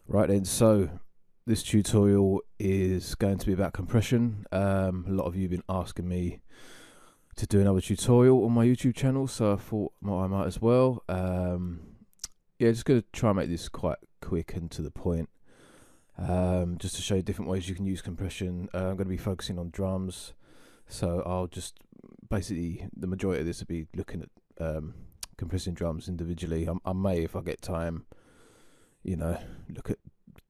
Right then, so this tutorial is going to be about compression. A lot of you have been asking me to do another tutorial on my YouTube channel, so I thought I might as well. Yeah, just going to try and make this quite quick and to the point, just to show you different ways you can use compression. I'm going to be focusing on drums, so I'll just basically, the majority of this will be looking at compressing drums individually. I may, if I get time, look at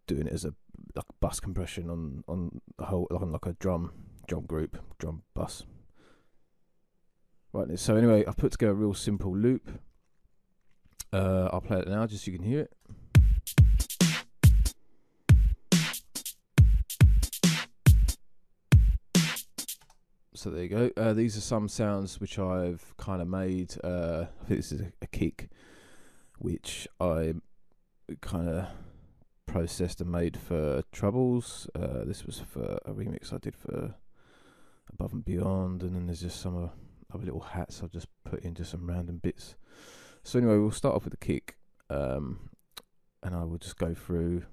doing it as a like bus compression on a whole, like a drum group, drum bus. Right, so anyway, I've put together a real simple loop. I'll play it now just so you can hear it. So there you go. These are some sounds which I've kind of made. I think this is a kick which I kind of processed and made for Troubles. This was for a remix I did for Above and Beyond, and then there's just some other little hats I've just put in, just some random bits. So anyway, we'll start off with the kick, and I will just go through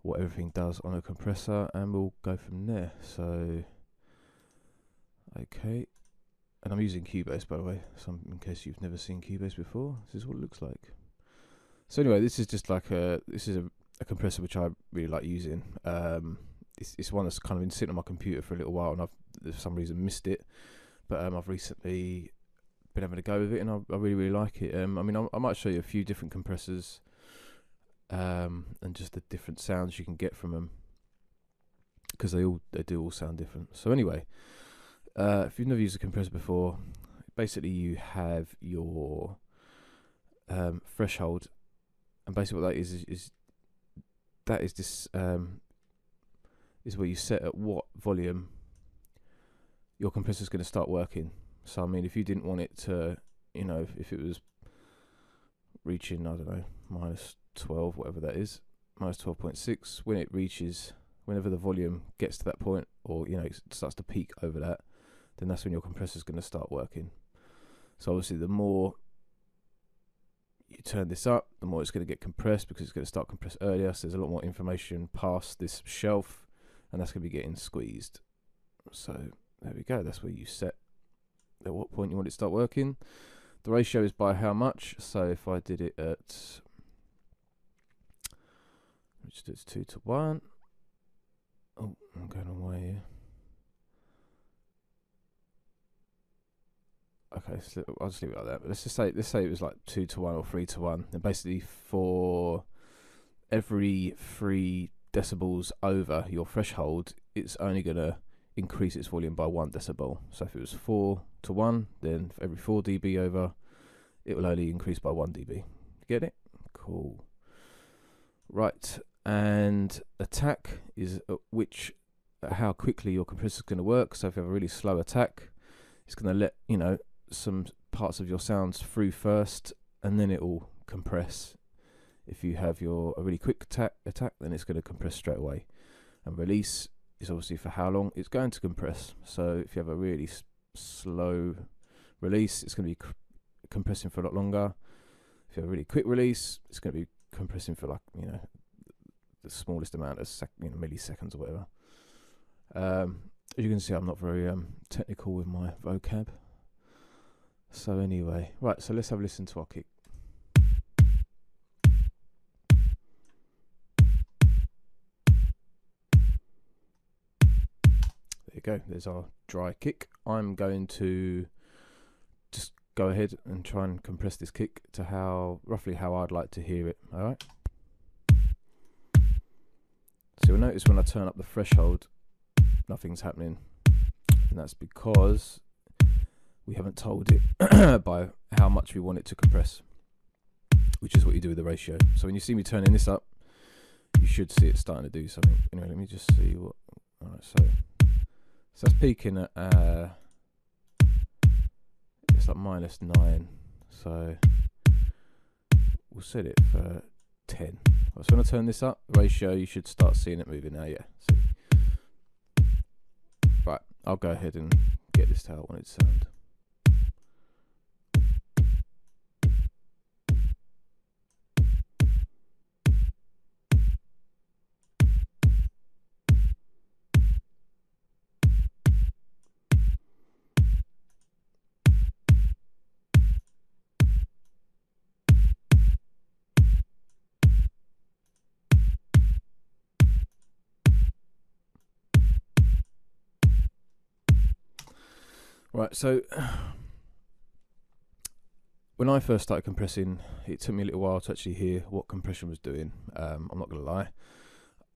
what everything does on a compressor, and we'll go from there. So okay, and I'm using Cubase, by the way, so in case you've never seen Cubase before, this is what it looks like. So anyway, this is just like a compressor which I really like using. It's one that's kind of been sitting on my computer for a little while, and I've for some reason missed it, but I've recently been having a go with it, and I really like it. I mean, I might show you a few different compressors, and just the different sounds you can get from them, because they do all sound different. So anyway, if you've never used a compressor before, basically you have your threshold, and basically what that is where you set at what volume your compressor is going to start working. So I mean, if you didn't want it to, if it was reaching, I don't know, minus 12, whatever that is, minus 12.6, whenever the volume gets to that point, or it starts to peak over that, then that's when your compressor is going to start working. So obviously the more you turn this up, the more it's going to get compressed, because it's going to start compressed earlier, so there's a lot more information past this shelf, and that's going to be getting squeezed. So there we go, that's where you set at what point you want it to start working. The ratio is by how much, so if I did it at, which is 2 to 1, oh, I'm going away here. Okay, so I'll just leave it like that. But let's say it was like 2 to 1 or 3 to 1. And basically, for every 3 decibels over your threshold, it's only going to increase its volume by 1 decibel. So if it was 4 to 1, then for every 4 dB over, it will only increase by 1 dB. Get it? Cool. Right, and attack is how quickly your compressor is going to work. So if you have a really slow attack, it's going to let some parts of your sounds through first, and then it will compress. If you have a really quick attack, then it's going to compress straight away. And release is obviously for how long it's going to compress. So if you have a really slow release, it's going to be compressing for a lot longer. If you have a really quick release, it's going to be compressing for the smallest amount of milliseconds or whatever. As you can see, I'm not very technical with my vocab. So anyway, right, so let's have a listen to our kick. There you go, there's our dry kick. I'm going to just go ahead and try and compress this kick to roughly how I'd like to hear it, alright? So you'll notice when I turn up the threshold, nothing's happening, and that's because we haven't told it by how much we want it to compress, which is what you do with the ratio. So when you see me turning this up, you should see it starting to do something. Anyway, let me just see what. Alright, so that's peaking at it's like minus 9. So we'll set it for 10. Right, so when I turn this up, ratio, you should start seeing it moving now. Yeah. See. Right, I'll go ahead and get this to how I want it to sound. Right, so when I first started compressing, it took me a little while to actually hear what compression was doing. I'm not going to lie.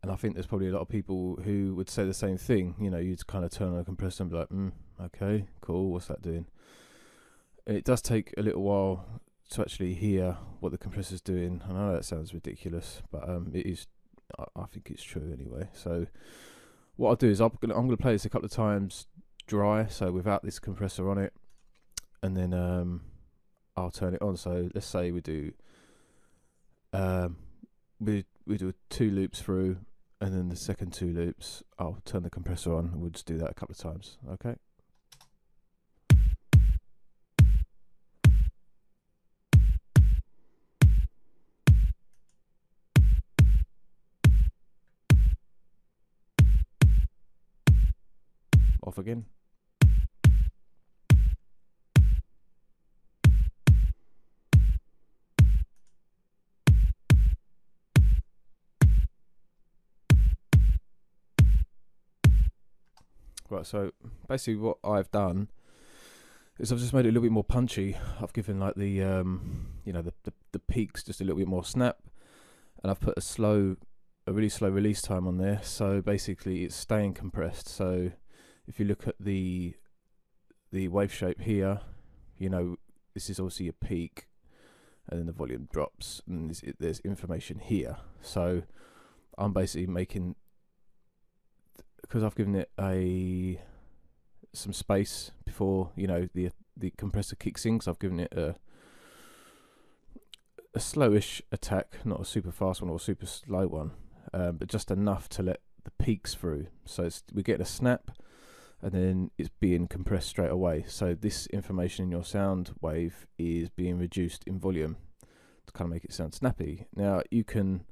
And I think there's probably a lot of people who would say the same thing. You know, you'd kind of turn on a compressor and be like, okay, cool, what's that doing? And it does take a little while to actually hear what the compressor's doing. I know that sounds ridiculous, but it is. I think it's true anyway. So what I'll do is I'm gonna play this a couple of times dry, so without this compressor on it, and then I'll turn it on. So let's say we do we do 2 loops through, and then the second 2 loops I'll turn the compressor on, and we'll just do that a couple of times. Okay. Off again. Right, so basically what I've done is I've just made it a little bit more punchy. I've given like the you know, the peaks just a little bit more snap, and I've put a really slow release time on there. So basically it's staying compressed. So if you look at the wave shape here, you know, this is obviously a peak, and then the volume drops, and there's information here. So I'm basically making, because I've given it some space before, you know, the compressor kicks in, so I've given it a slowish attack, not a super fast one or a super slow one, but just enough to let the peaks through. So we're getting a snap, and then it's being compressed straight away. So this information in your sound wave is being reduced in volume to kind of make it sound snappy. Now you can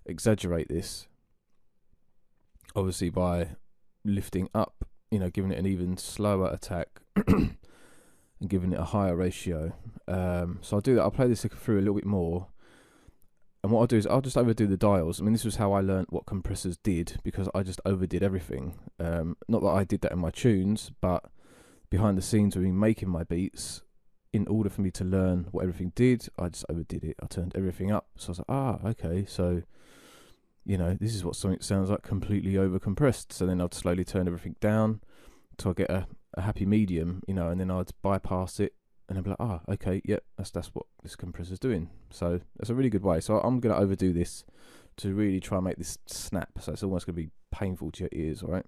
exaggerate this obviously by lifting up, you know, giving it an even slower attack and giving it a higher ratio. So I'll do that. I'll play this through a little bit more, and what I'll do is I'll just overdo the dials. I mean, this was how I learned what compressors did, because I just overdid everything. Not that I did that in my tunes, but behind the scenes when making my beats, in order for me to learn what everything did, I just overdid it. I turned everything up. So I was like, okay, so, you know, this is what something sounds like completely over compressed. So then I'd slowly turn everything down till I get a happy medium, you know, and then I'd bypass it, and I'd be like, okay, yep, that's what this compressor's doing. So that's a really good way. So I'm going to overdo this to really try and make this snap. So it's almost going to be painful to your ears, all right?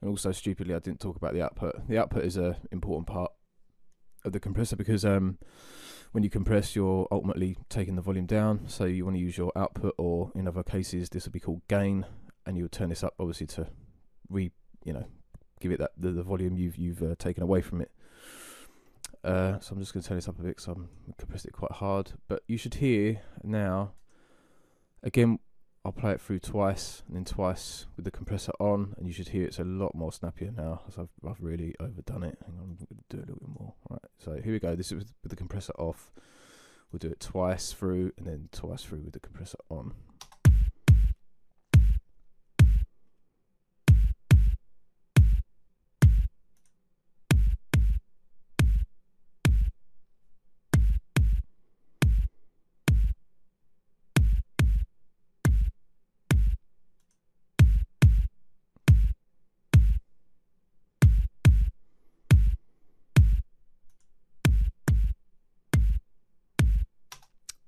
And also, stupidly, I didn't talk about the output. The output is an important part of the compressor, because when you compress, you're ultimately taking the volume down. So you want to use your output, or in other cases, this will be called gain, and you would turn this up, obviously, to give it the volume you've taken away from it. So I'm just going to turn this up a bit, because I'm compressed it quite hard. But you should hear now, again, I'll play it through twice, and then twice with the compressor on, and you should hear it's a lot more snappier now, because I've really overdone it. Hang on, I'm going to do a little bit more. All right, so here we go. This is with the compressor off. We'll do it twice through, and then twice through with the compressor on.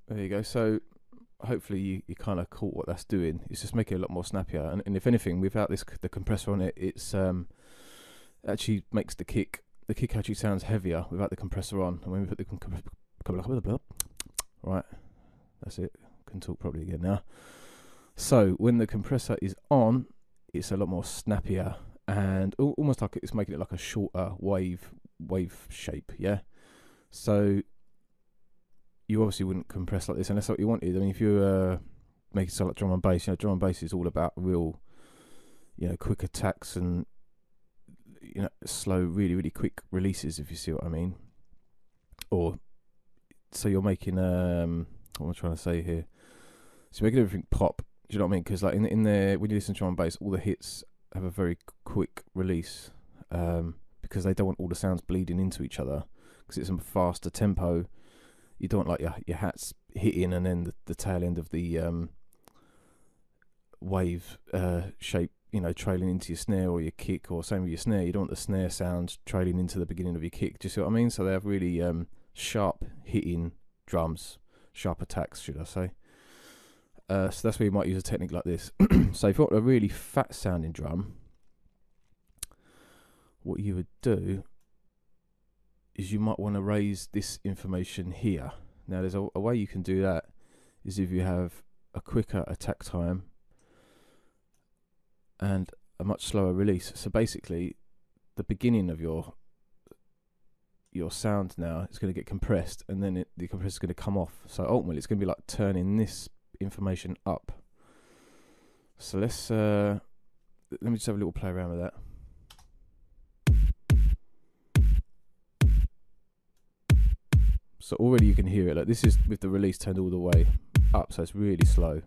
There you go. So hopefully you kind of caught what that's doing. It's just making it a lot more snappier. And if anything, without the compressor on it, it's actually makes the kick actually sounds heavier without the compressor on. And when we put the compressor, right, that's it. Can talk properly again now. So when the compressor is on, it's a lot more snappier, and almost like it's making it like a shorter wave shape. Yeah. So you obviously wouldn't compress like this unless that's what you wanted. I mean, if you make it sound like drum and bass, drum and bass is all about real, quick attacks and slow, really, really quick releases, if you see what I mean. Or so you're making what am I trying to say here? So you're making everything pop. Do you know what I mean? Because like in there, when you listen to drum and bass, all the hits have a very quick release, because they don't want all the sounds bleeding into each other. Because it's a faster tempo. You don't want like your hats hitting and then the tail end of the wave shape, trailing into your snare or your kick, or same with your snare. You don't want the snare sounds trailing into the beginning of your kick. Do you see what I mean? So they have really sharp hitting drums, sharp attacks, should I say. So that's where you might use a technique like this. So if you want a really fat sounding drum, what you would do is you might want to raise this information here. Now there's a way you can do that, is if you have a quicker attack time and a much slower release. So basically the beginning of your sound now is going to get compressed, and then the compressor is going to come off. So ultimately it's going to be like turning this information up. So let me just have a little play around with that. So already you can hear it. Like this is with the release turned all the way up, so it's really slow.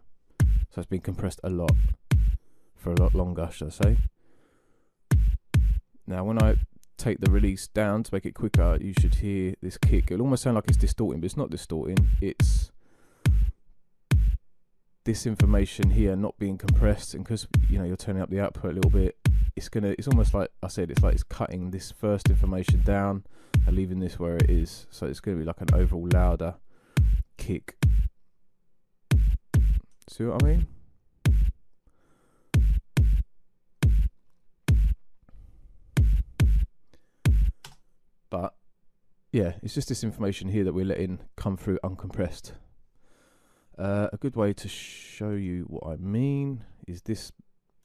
So it's been compressed a lot for a lot longer, should I say. Now when I take the release down to make it quicker, you should hear this kick. It'll almost sound like it's distorting, but it's not distorting. It's this information here not being compressed, and because you're turning up the output a little bit, it's almost like I said, it's like it's cutting this first information down and leaving this where it is. So it's going to be like an overall louder kick. See what I mean? But yeah, it's just this information here that we're letting come through uncompressed. A good way to show you what I mean is this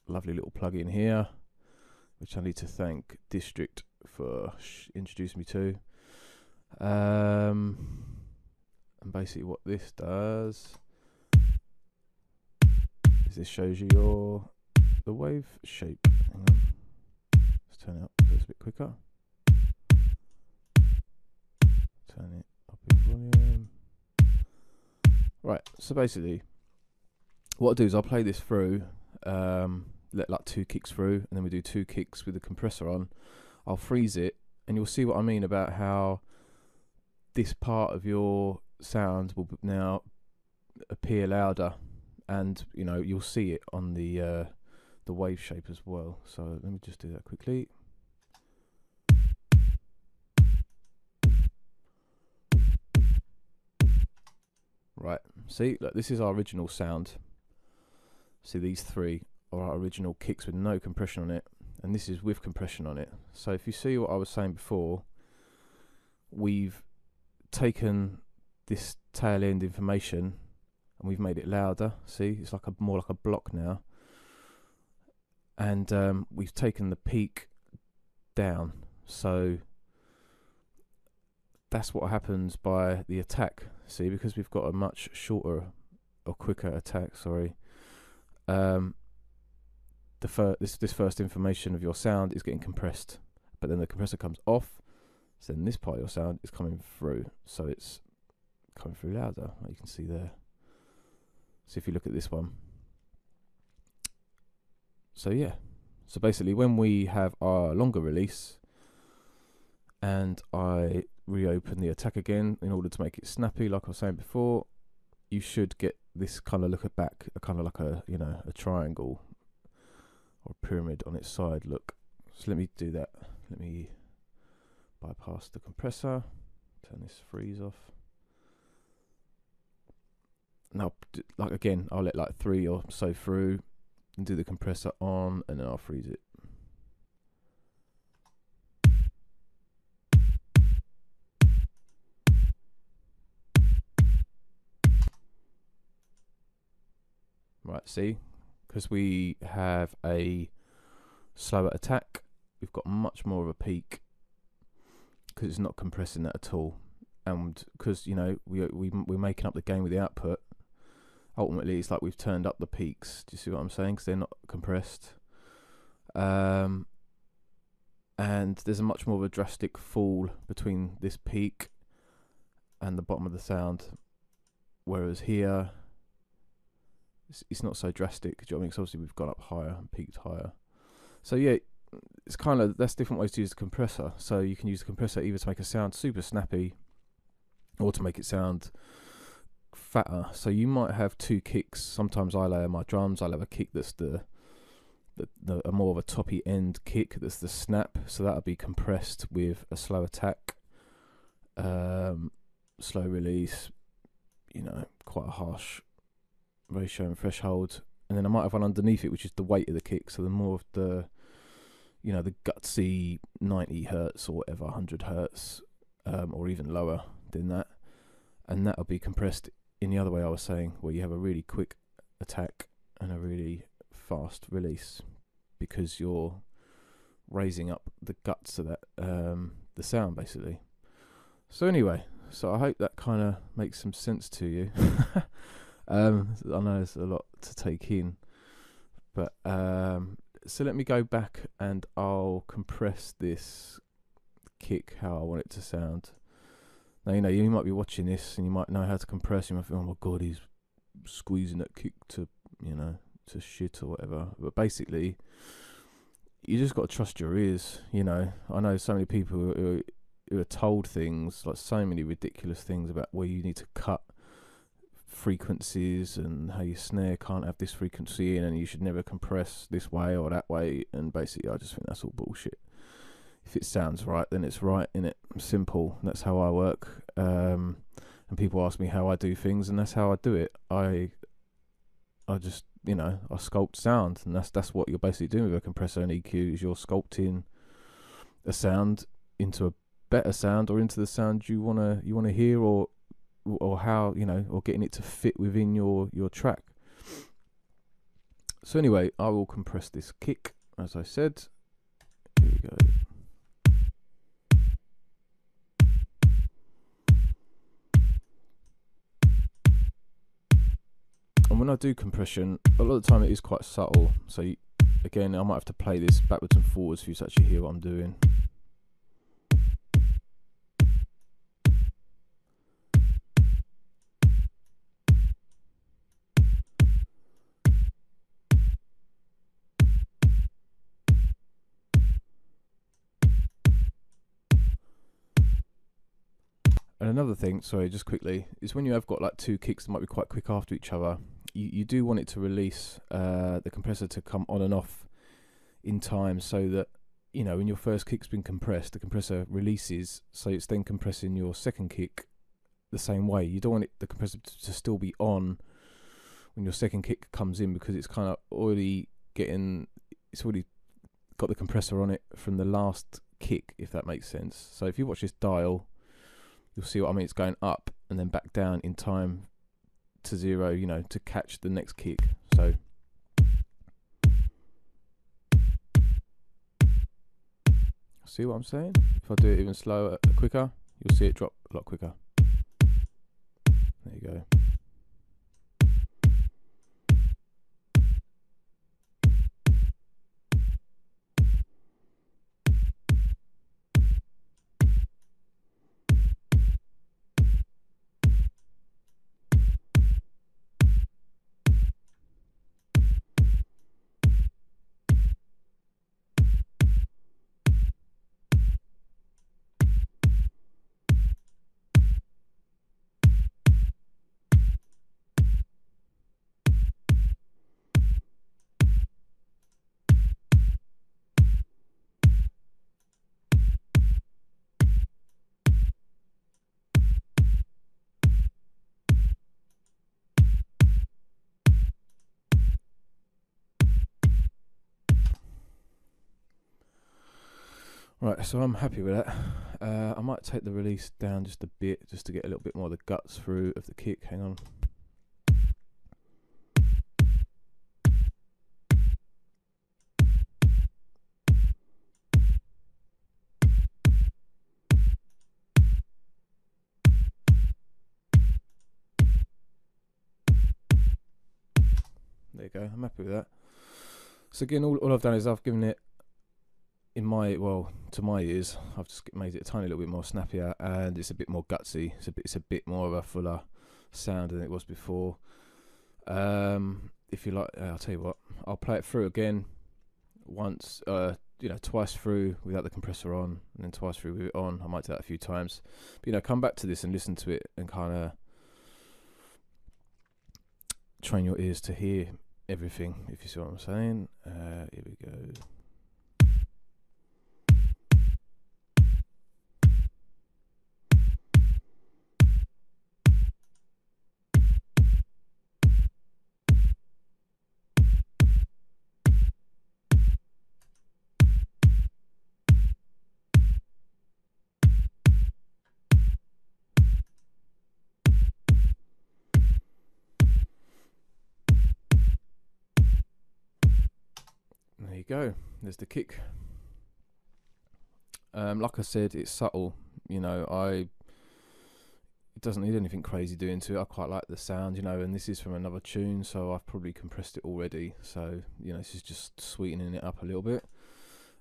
lovely little plugin here, which I need to thank District for introducing me to. And basically what this does is this shows you the wave shape. Hang on. Let's turn it up just a bit quicker. Turn it up in volume. Right, so basically what I'll do is I'll play this through, let like 2 kicks through, and then we do 2 kicks with the compressor on. I'll freeze it, and you'll see what I mean about how this part of your sound will now appear louder, and you'll see it on the wave shape as well. So let me just do that quickly. Right, see, look, this is our original sound. See, these 3 are our original kicks with no compression on it, and this is with compression on it. So if you see what I was saying before, we've taken this tail end information and we've made it louder. See, it's like more like a block now, and we've taken the peak down. So that's what happens by the attack. See, because we've got a much shorter or quicker attack, sorry, this first information of your sound is getting compressed, but then the compressor comes off, so then this part of your sound is coming through, so it's coming through louder, like you can see there. So if you look at this one, so yeah, so basically when we have our longer release and I reopen the attack again in order to make it snappy, like I was saying before, you should get this kind of look at back, kind of like a a triangle or a pyramid on its side look. So let me do that. Let me bypass the compressor, turn this freeze off. Now, like again, I'll let like 3 or so through and do the compressor on, and then I'll freeze it. Right, see, because we have a slower attack, we've got much more of a peak because it's not compressing that at all. and because we're making up the gain with the output, ultimately it's like we've turned up the peaks. Do you see what I'm saying? Because they're not compressed. And there's a much more of a drastic fall between this peak and the bottom of the sound, whereas here it's not so drastic. Do you know what I mean? Because obviously we've gone up higher and peaked higher. So yeah, it's kind of, that's different ways to use the compressor. So you can use the compressor either to make a sound super snappy or to make it sound fatter. So you might have two kicks. Sometimes I layer my drums, I'll have a kick that's a more of a toppy end kick, that's the snap, so that'll be compressed with a slow attack, slow release, quite a harsh ratio and threshold. And then I might have one underneath it, which is the weight of the kick, so the more of the the gutsy 90 hertz or whatever, 100 hertz, or even lower than that, and that'll be compressed in the other way I was saying, where you have a really quick attack and a really fast release, because you're raising up the guts of that, the sound basically. So anyway, I hope that kind of makes some sense to you. I know it's a lot to take in, but so let me go back and I'll compress this kick how I want it to sound. Now, you might be watching this and you might know how to compress. You might think, oh my god, he's squeezing that kick to to shit or whatever. But basically, you just got to trust your ears. I know so many people who are told things, like so many ridiculous things about where you need to cut frequencies and how your snare can't have this frequency in and you should never compress this way or that way. And basically, I just think that's all bullshit. If it sounds right, then it's right, innit? Simple. That's how I work. And people ask me how I do things, and that's how I do it. I just, I sculpt sound, and that's what you're basically doing with a compressor and EQ, is you're sculpting a sound into a better sound, or into the sound you wanna hear, or how, or getting it to fit within your track. So anyway, I will compress this kick, as I said. Here we go. And when I do compression, a lot of the time it is quite subtle. So again, I might have to play this backwards and forwards for you to actually hear what I'm doing. And another thing, sorry, just quickly, is when you have got like two kicks that might be quite quick after each other, you do want it to release, the compressor to come on and off in time, so that, when your first kick's been compressed, the compressor releases, so it's then compressing your second kick the same way. You don't want the compressor to still be on when your second kick comes in, because it's kind of already got the compressor on it from the last kick, if that makes sense. So if you watch this dial, you'll see what I mean. It's going up and then back down in time to zero, to catch the next kick. So see what I'm saying? If I do it even slower, quicker, you'll see it drop a lot quicker. There you go. Right, so I'm happy with that. I might take the release down just a bit, just to get a little bit more of the guts through of the kick. Hang on. go. I'm happy with that. So again, all I've done is I've given it to my ears, I've just made it a tiny little bit more snappier, and it's a bit more gutsy. It's a bit more of a fuller sound than it was before. If you like, I'll tell you what, I'll play it through again once, twice through without the compressor on, and then twice through with it on. I might do that a few times, but come back to this and listen to it and kind of train your ears to hear everything, if you see what I'm saying. Here we go. There you go. There's the kick. Like I said, it's subtle. It doesn't need anything crazy doing to it. I quite like the sound, and this is from another tune, so I've probably compressed it already. So, this is just sweetening it up a little bit.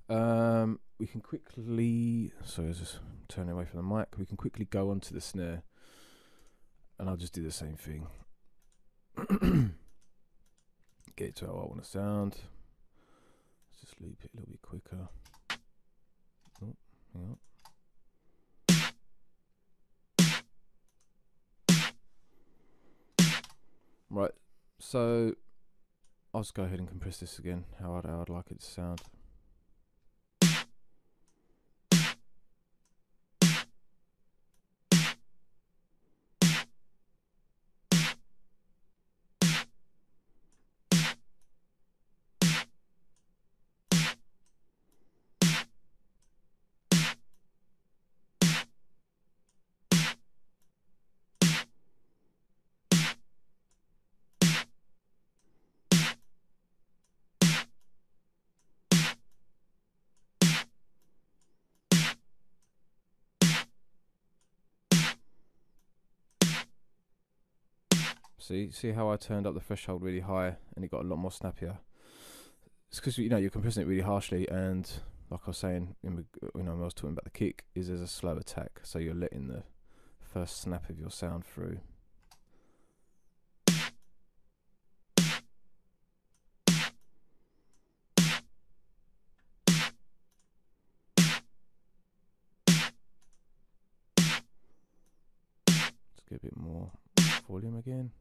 We can quickly, sorry, I was just turning away from the mic. We can quickly go onto the snare, and I'll just do the same thing. Get it to how I want to sound. Let's just loop it a little bit quicker. Oh, hang on. Right, so I'll just go ahead and compress this again, how I'd like it to sound. See how I turned up the threshold really high and it got a lot more snappier. It's because you're compressing it really harshly, and like I was saying, when I was talking about the kick, is there's a slow attack, so you're letting the first snap of your sound through. Let's get a bit more volume again.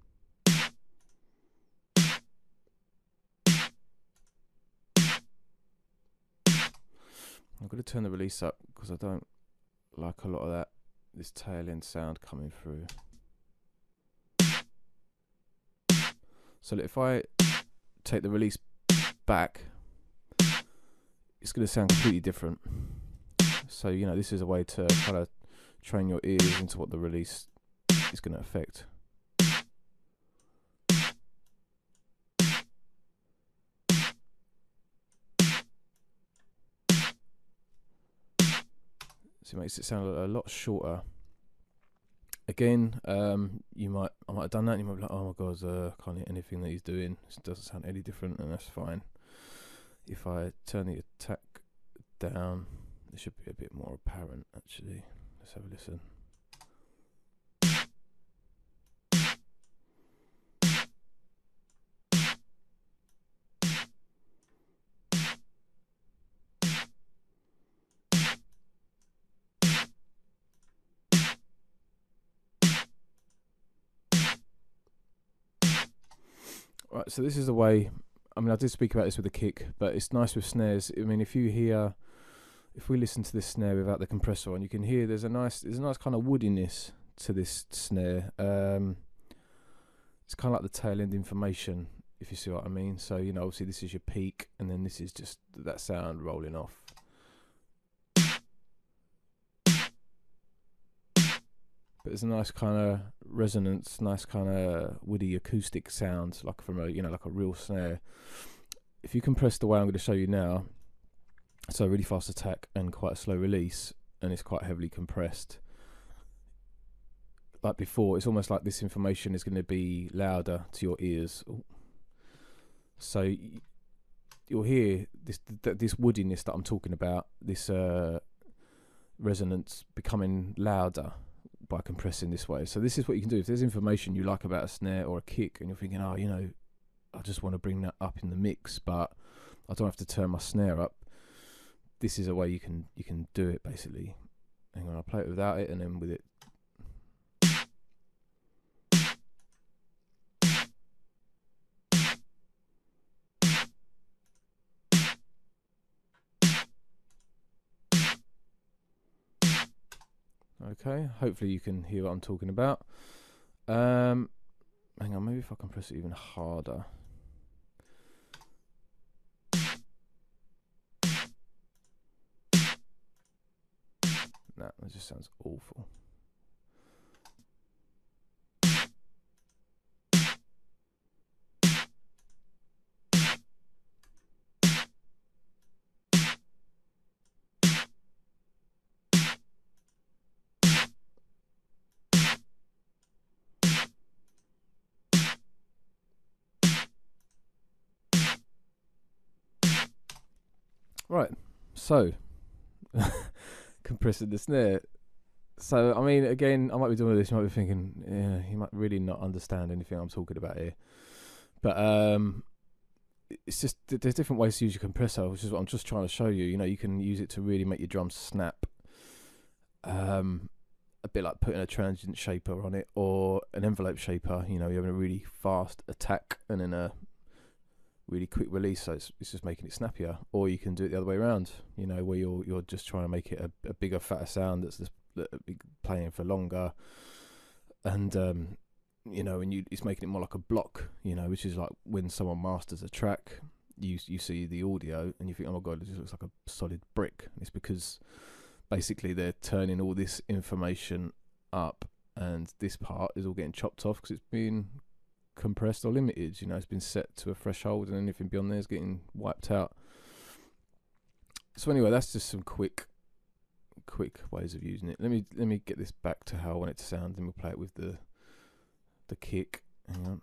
I'm going to turn the release up because I don't like a lot of this tail end sound coming through. So if I take the release back, it's going to sound completely different. So, this is a way to kind of train your ears into what the release is going to affect. So it makes it sound a lot shorter. Again, I might have done that, and you might be like, oh my god, I can't hear anything that he's doing. It doesn't sound any different, and that's fine. If I turn the attack down, it should be a bit more apparent, actually. Let's have a listen. Right, so this is the way. I did speak about this with the kick, but it's nice with snares. If we listen to this snare without the compressor on, you can hear there's a nice kind of woodiness to this snare. It's kind of like the tail end information, if you see what I mean. So obviously this is your peak, and then this is just that sound rolling off. But there's a nice kind of resonance, nice kind of woody acoustic sound, like from a like a real snare. If you compress the way I'm going to show you now, so really fast attack and quite a slow release, and it's quite heavily compressed. Like before, it's almost like this information is going to be louder to your ears. Ooh. So you'll hear this woodiness that I'm talking about, this resonance becoming louder by compressing this way. So this is what you can do. If there's information you like about a snare or a kick and you're thinking, oh, you know, I just want to bring that up in the mix, but I don't have to turn my snare up, this is a way you can do it, basically. Hang on, I'll play it without it and then with it. Okay, hopefully you can hear what I'm talking about. Hang on, maybe if I can press it even harder. No, that just sounds awful. Right, so compressing the snare. So, I mean, again, I might be doing this, you might be thinking, yeah, you might really not understand anything I'm talking about here. But it's just, there's different ways to use your compressor, which is what I'm just trying to show you. You know, you can use it to really make your drums snap. A bit like putting a transient shaper on it or an envelope shaper. You know, you're having a really fast attack and then a really quick release, so it's just making it snappier. Or you can do it the other way around, you know, where you're just trying to make it a bigger, fatter sound that's playing for longer, and you know, and it's making it more like a block, you know, which is like when someone masters a track, you see the audio and you think, oh my god, it just looks like a solid brick. And it's because basically they're turning all this information up, and this part is all getting chopped off because it's been compressed or limited. You know, it's been set to a threshold, and anything beyond there is getting wiped out. So anyway, that's just some quick ways of using it. Let me get this back to how I want it to sound, and we'll play it with the kick. Hang on.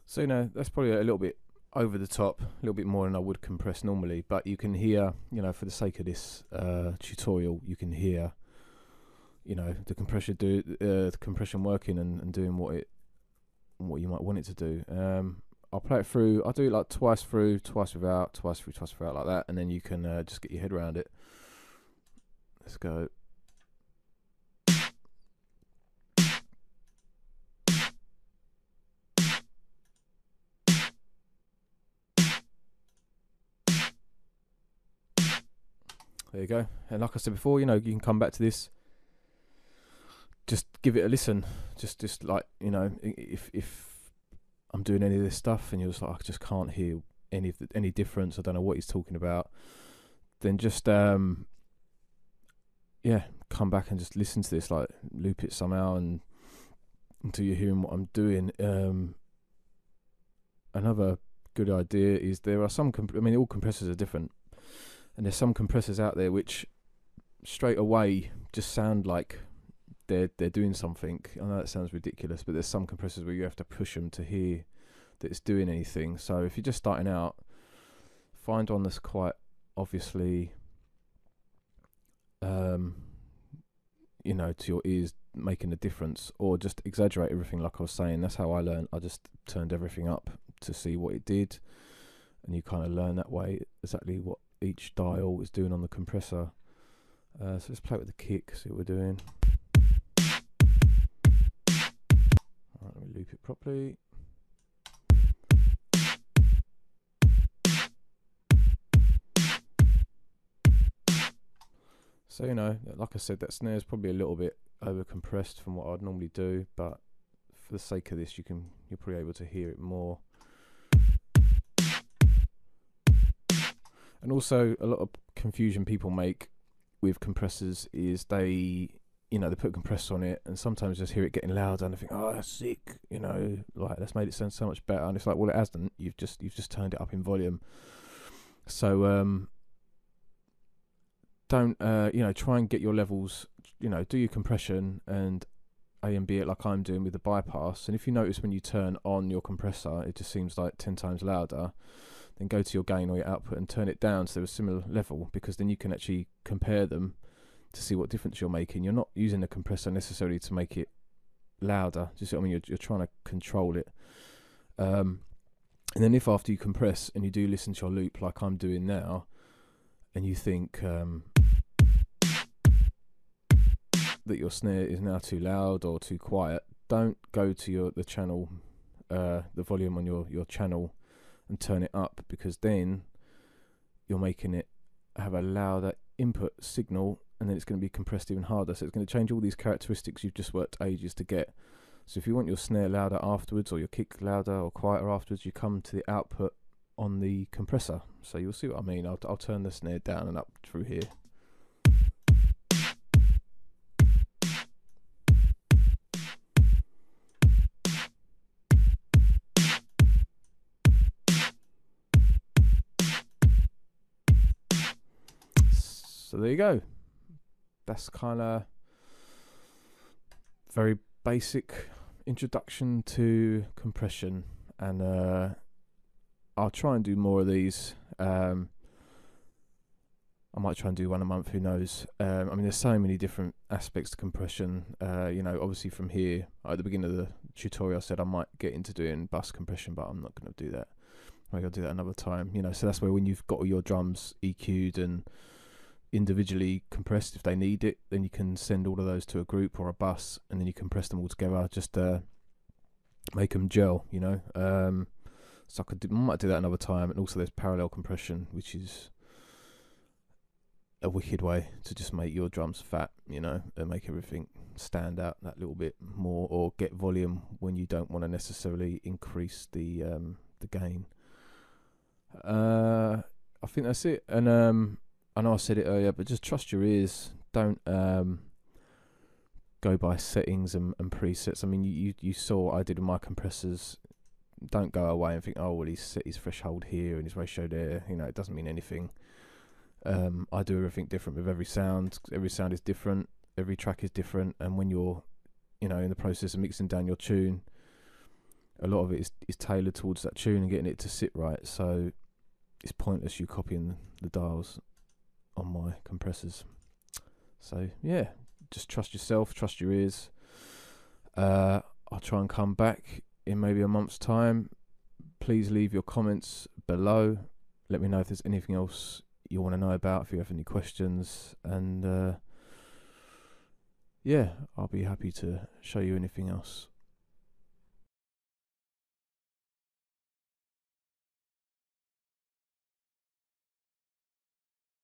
So, you know, that's probably a little bit over the top, a little bit more than I would compress normally, but you can hear, you know, for the sake of this tutorial, you can hear, you know, the compression working and doing what you might want it to do. I'll play it through. I'll do it like twice through, twice without, twice through, twice without, like that, and then you can just get your head around it. Let's go. There you go. And like I said before, you know, you can come back to this. Just give it a listen. Just like, you know, if I'm doing any of this stuff and you're just like, I just can't hear any difference, I don't know what he's talking about, then just come back and just listen to this, like loop it somehow and until you're hearing what I'm doing. Another good idea is there are some all compressors are different, and there's some compressors out there which straight away just sound like they're doing something. I know that sounds ridiculous, but there's some compressors where you have to push them to hear that it's doing anything. So if you're just starting out, find one that's quite obviously, you know, to your ears making a difference, or just exaggerate everything like I was saying. That's how I learned. I just turned everything up to see what it did, and you kind of learn that way exactly what each dial is doing on the compressor. So let's play it with the kick, see what we're doing. Alright, let me loop it properly. So, like I said, that snare is probably a little bit over compressed from what I'd normally do, but for the sake of this, you're probably able to hear it more. And also, a lot of confusion people make with compressors is they put a compressor on it, and sometimes just hear it getting louder, and they think, oh, that's sick, like that's made it sound so much better. And it's like, well, it hasn't. You've just turned it up in volume. So don't try and get your levels. Do your compression and A and B it like I'm doing with the bypass. And if you notice when you turn on your compressor, it just seems like 10 times louder, then go to your gain or your output and turn it down so they're a similar level, because then you can actually compare them to see what difference you're making. You're not using the compressor necessarily to make it louder. Do you see what I mean? You're trying to control it. And then if after you compress and you do listen to your loop like I'm doing now, and you think that your snare is now too loud or too quiet, don't go to the channel, the volume on your channel, and turn it up, because then you're making it have a louder input signal, and then it's going to be compressed even harder. So it's going to change all these characteristics you've just worked ages to get. So if you want your snare louder afterwards, or your kick louder or quieter afterwards, you come to the output on the compressor. So you'll see what I mean. I'll turn the snare down and up through here. So there you go. That's kind of very basic introduction to compression, and I'll try and do more of these. I might try and do one a month, who knows. I mean, there's so many different aspects to compression. Obviously from here, at the beginning of the tutorial I said I might get into doing bus compression, but I'm not going to do that. Maybe I'll do that another time. So that's where, when you've got all your drums EQ'd and individually compressed, if they need it, then you can send all of those to a group or a bus, and then you compress them all together, just make them gel. So I might do that another time. And also there's parallel compression, which is a wicked way to just make your drums fat, and make everything stand out that little bit more, or get volume when you don't want to necessarily increase the gain. I think that's it. And I know I said it earlier, but just trust your ears. Don't go by settings and presets. I mean, you saw what I did with my compressors. Don't go away and think, oh, well, he's set his threshold here and his ratio there. It doesn't mean anything. I do everything different with every sound. Every sound is different. Every track is different. And when you're, in the process of mixing down your tune, a lot of it is tailored towards that tune and getting it to sit right. So it's pointless you copying the dials on my compressors. So yeah, just trust yourself, trust your ears. I'll try and come back in maybe a month's time. Please leave your comments below. Let me know if there's anything else you want to know about, if you have any questions, and yeah, I'll be happy to show you anything else.